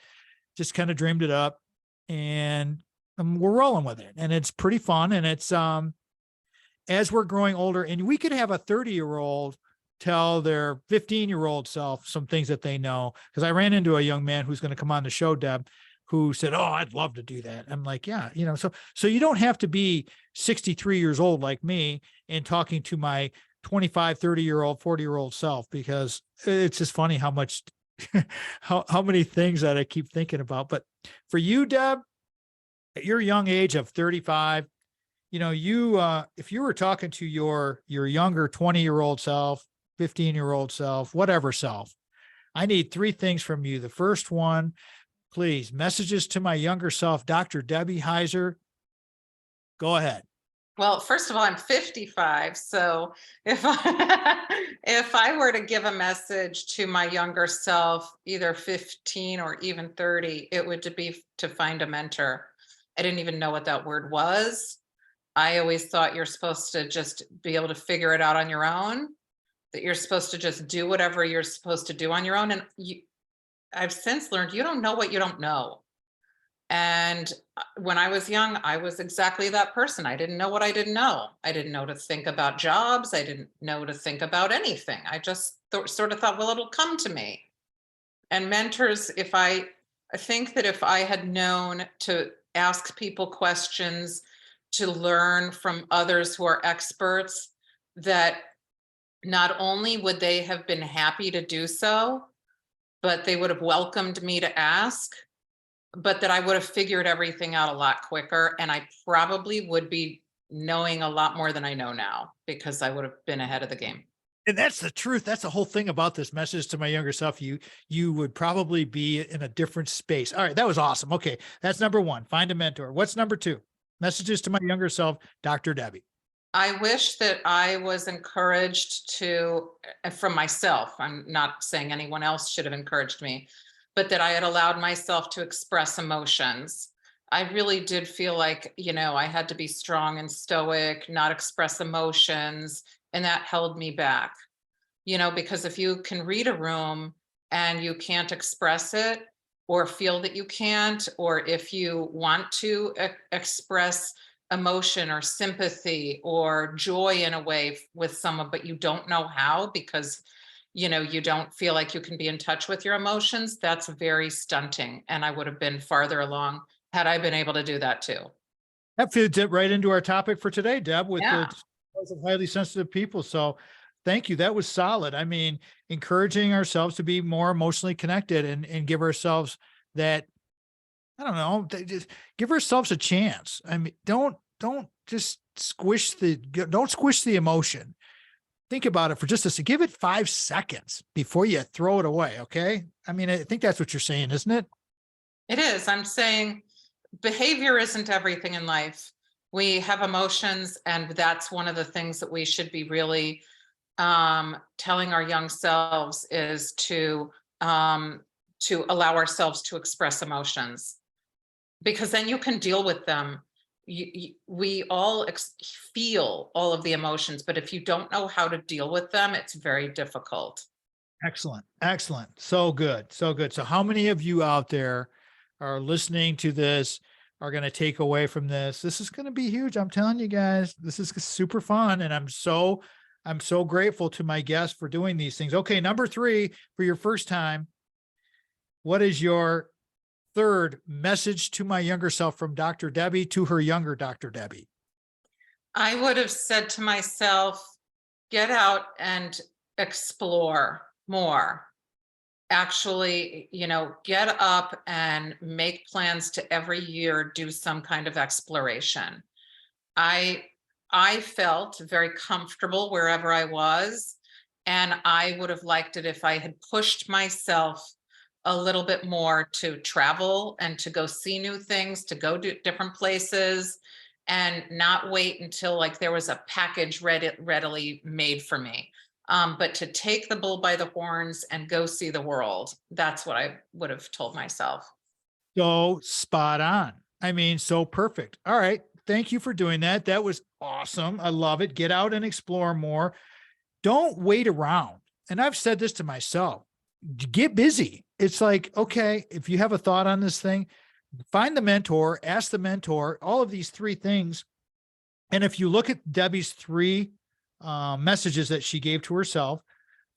just kind of dreamed it up, and we're rolling with it. And it's pretty fun. And it's, as we're growing older, and we could have a 30-year-old tell their 15-year-old self some things that they know. Because I ran into a young man who's going to come on the show, Deb, who said, "Oh, I'd love to do that." I'm like, yeah, so you don't have to be 63 years old like me and talking to my 25, 30-year-old, 40-year-old self, because it's just funny how much, how many things that I keep thinking about. But for you, Deb, at your young age of 35, if you were talking to your younger 20-year-old self, 15-year-old self, whatever self, I need 3 things from you. The first one, please, messages to my younger self, Dr. Debbie Heiser. Go ahead. Well, first of all, I'm 55. So if I were to give a message to my younger self, either 15 or even 30, it would be to find a mentor. I didn't even know what that word was. I always thought you're supposed to just be able to figure it out on your own, that you're supposed to just do whatever you're supposed to do on your own. And I've since learned you don't know what you don't know. And when I was young, I was exactly that person. I didn't know what I didn't know. I didn't know to think about jobs. I didn't know to think about anything. I just sort of thought, well, it'll come to me. And mentors, I think that if I had known to ask people questions, to learn from others who are experts, that not only would they have been happy to do so, but they would have welcomed me to ask, but that I would have figured everything out a lot quicker. And I probably would be knowing a lot more than I know now, because I would have been ahead of the game. And that's the truth. That's the whole thing about this message to my younger self. You would probably be in a different space. All right. That was awesome. Okay. That's number 1. Find a mentor. What's number 2? Messages to my younger self, Dr. Debbie. I wish that I was encouraged to, from myself, I'm not saying anyone else should have encouraged me, but that I had allowed myself to express emotions. I really did feel like, I had to be strong and stoic, not express emotions, and that held me back. Because if you can read a room and you can't express it, or feel that you can't, or if you want to express emotion or sympathy or joy in a way with someone, but you don't know how, because you don't feel like you can be in touch with your emotions, that's very stunting. And I would have been farther along had I been able to do that too. That fits right into our topic for today, Deb, with Yeah. the highly sensitive people. So thank you. That was solid. I mean, encouraging ourselves to be more emotionally connected and give ourselves that, I don't know, just give ourselves a chance. I mean, don't just squish the emotion. think about it for just a second. Give it 5 seconds before you throw it away. Okay. I mean, I think that's what you're saying, isn't it? It is. I'm saying behavior isn't everything in life. We have emotions, and that's one of the things that we should be really telling our young selves is to allow ourselves to express emotions, because then you can deal with them. We all feel all of the emotions, but if you don't know how to deal with them, it's very difficult. Excellent. Excellent. So good. So good. So how many of you out there are listening to this, are going to take away from this? This is going to be huge. I'm telling you guys, this is super fun. And I'm so grateful to my guests for doing these things. Okay. Number 3 for your first time. What is your third message to my younger self from Dr. Debbie to her younger Dr. Debbie? I would have said to myself, get out and explore more. Actually, get up and make plans to every year do some kind of exploration. I felt very comfortable wherever I was, and I would have liked it if I had pushed myself a little bit more to travel and to go see new things, to go to different places, and not wait until like there was a package readily made for me. But to take the bull by the horns and go see the world. That's what I would have told myself. So spot on. I mean, so perfect. All right. Thank you for doing that. That was awesome. I love it. Get out and explore more. Don't wait around. And I've said this to myself, get busy. It's like, okay, if you have a thought on this thing, find the mentor, ask the mentor, all of these 3 things. And if you look at Debbie's 3 messages that she gave to herself,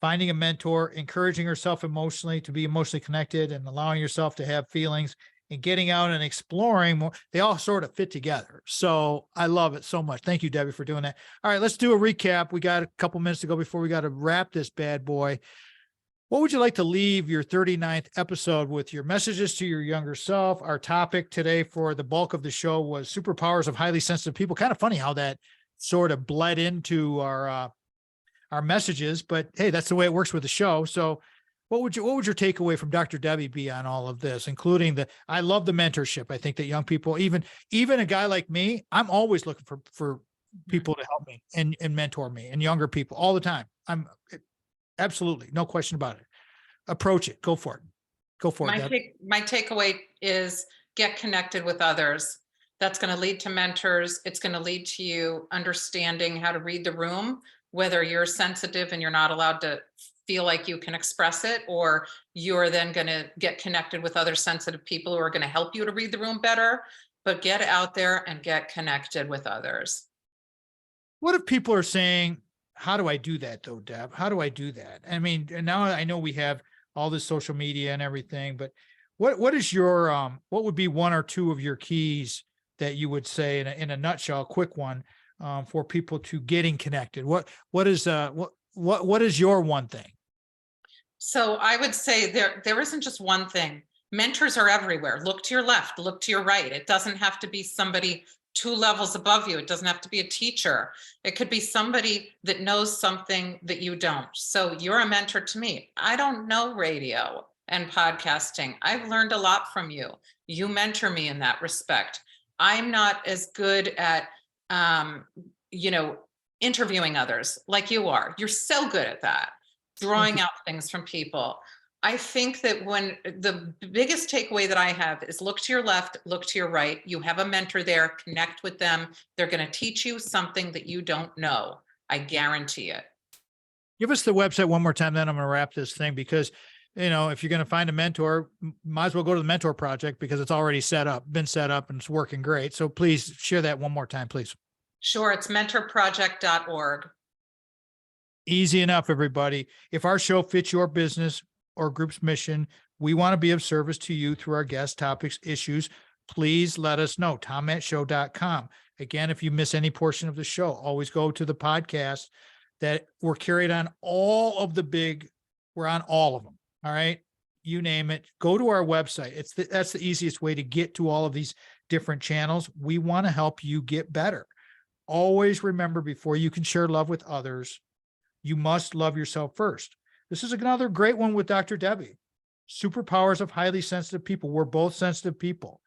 finding a mentor, encouraging herself emotionally to be emotionally connected, and allowing yourself to have feelings, and getting out and exploring more, they all sort of fit together. So I love it so much. Thank you, Debbie, for doing that. All right, let's do a recap. We got a couple minutes to go before we got to wrap this bad boy. What would you like to leave your 39th episode with? Your messages to your younger self. Our topic today for the bulk of the show was superpowers of highly sensitive people. Kind of funny how that sort of bled into our messages, but hey, that's the way it works with the show. So what would your takeaway from Dr. Debbie be on all of this, including I love the mentorship. I think that young people, even a guy like me, I'm always looking for people to help me and mentor me, and younger people all the time. I'm absolutely, no question about it. Approach it. Go for it. Go for it. My takeaway is get connected with others. That's going to lead to mentors. It's going to lead to you understanding how to read the room, whether you're sensitive and you're not allowed to feel like you can express it, or you're then going to get connected with other sensitive people who are going to help you to read the room better. But get out there and get connected with others. What if people are saying, how do I do that though, Deb? How do I do that? I mean, and now I know we have all this social media and everything, but what is your, what would be 1 or 2 of your keys that you would say in a nutshell, a quick one, for people to getting connected? What is your one thing? So I would say there isn't just one thing. Mentors are everywhere. Look to your left, look to your right. It doesn't have to be somebody 2 levels above you. It doesn't have to be a teacher. It could be somebody that knows something that you don't. So you're a mentor to me. I don't know radio and podcasting. I've learned a lot from you. You mentor me in that respect. I'm not as good at, interviewing others like you are. You're so good at that, drawing out things from people. I think that when the biggest takeaway that I have is look to your left, look to your right. You have a mentor there, connect with them. They're going to teach you something that you don't know. I guarantee it. Give us the website one more time, then I'm going to wrap this thing, because, if you're going to find a mentor, might as well go to the Mentor Project, because it's already been set up and it's working great. So please share that one more time, please. Sure. It's mentorproject.org. Easy enough, everybody. If our show fits your business or group's mission, we want to be of service to you through our guest topics, issues. Please let us know. tom@show.com. Again, if you miss any portion of the show, always go to the podcast that we're carried on we're on all of them. All right. You name it. Go to our website. That's the easiest way to get to all of these different channels. We want to help you get better. Always remember, before you can share love with others, You must love yourself first. This is another great one with Dr. Debbie. Superpowers of highly sensitive people. We're both sensitive people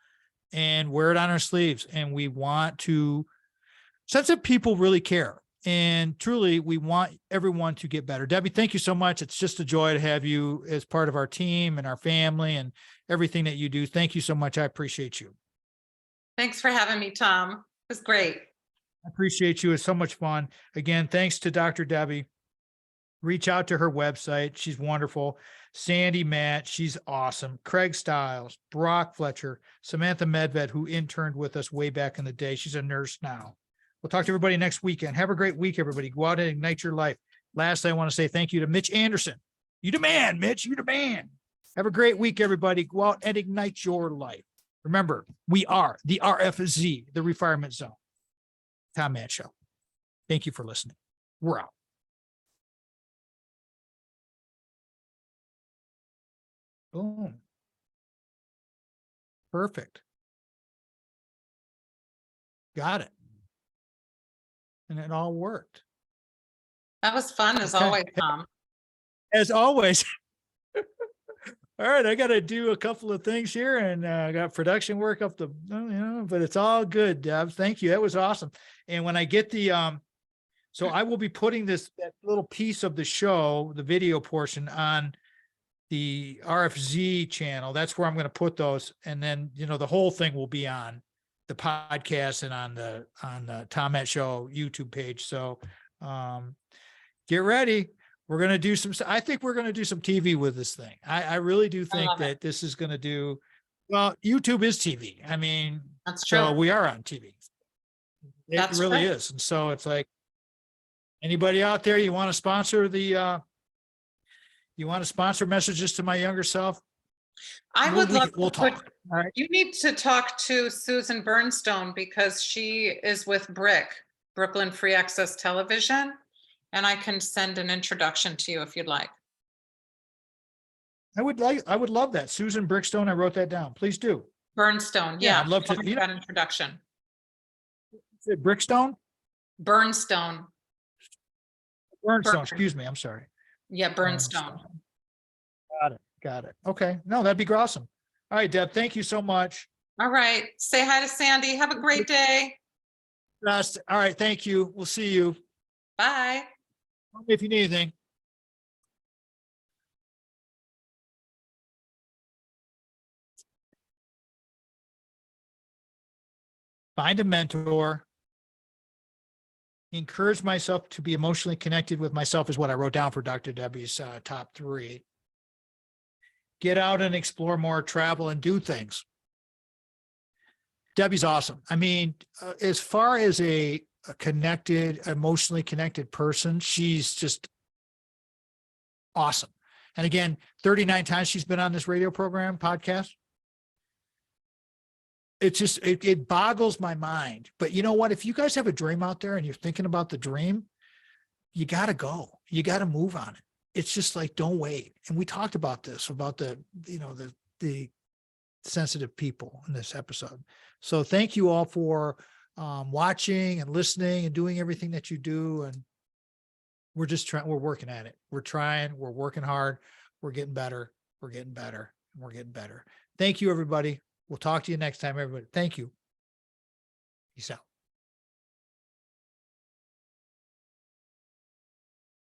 and wear it on our sleeves. And we want to, sensitive people really care. And truly, we want everyone to get better. Debbie, thank you so much. It's just a joy to have you as part of our team and our family and everything that you do. Thank you so much. I appreciate you. Thanks for having me, Tom. It was great. I appreciate you. It's so much fun. Again, thanks to Dr. Debbie. Reach out to her website. She's wonderful. Sandy Matt, she's awesome. Craig Stiles, Brock Fletcher, Samantha Medved, who interned with us way back in the day. She's a nurse now. We'll talk to everybody next weekend. Have a great week, everybody. Go out and ignite your life. Lastly, I want to say thank you to Mitch Anderson. You the man, Mitch. You the man. Have a great week, everybody. Go out and ignite your life. Remember, we are the RFZ, the Refinement Zone. Tom Mann Show. Thank you for listening. We're out. Boom. Perfect. Got it. And it all worked. That was fun as Okay. always, Tom. As always. All right, I got to do a couple of things here and I got production work up the, but it's all good, Deb. Thank you. That was awesome. And when I get the, so I will be putting that little piece of the show, the video portion on the RFZ channel. That's where I'm going to put those. And then, the whole thing will be on the podcast and on the Tom Matt Show YouTube page. So, get ready. We're going to do I think we're going to do some TV with this thing. I really do think that this is going to do, well, YouTube is TV. I mean, That's true. so we are on TV. That's really true. is. And so it's like, anybody out there, you want to sponsor messages to my younger self? I would love we'll to put, talk. All right. you need to talk to Susan Bernstone because she is with Brooklyn Free Access Television. And I can send an introduction to you if you'd like. I would love that. Susan Brickstone, I wrote that down. Please do. Bernstone, Yeah, yeah. I'd love to- That introduction. Is it Brickstone? Bernstone. Bernstone, excuse me. I'm sorry. Yeah, Bernstone. Got it. Okay. No, that'd be awesome. All right, Deb, thank you so much. All right. Say hi to Sandy. Have a great day. All right. Thank you. We'll see you. Bye. Call me if you need anything. Find a mentor. Encourage myself to be emotionally connected with myself is what I wrote down for Dr. Debbie's top 3. Get out and explore more, travel and do things. Debbie's awesome. I mean, as far as a connected, emotionally connected person, she's just awesome. And again, 39 times she's been on this radio program, podcast. It's just, it boggles my mind. But you know what? If you guys have a dream out there and you're thinking about the dream, you got to go. You got to move on it. It's just like, don't wait. And we talked about this, about the sensitive people in this episode. So thank you all for watching and listening and doing everything that you do. And we're just trying, we're working at it. We're trying, we're working hard. We're getting better. We're getting better. And we're getting better. Thank you, everybody. We'll talk to you next time, everybody. Thank you. Peace out.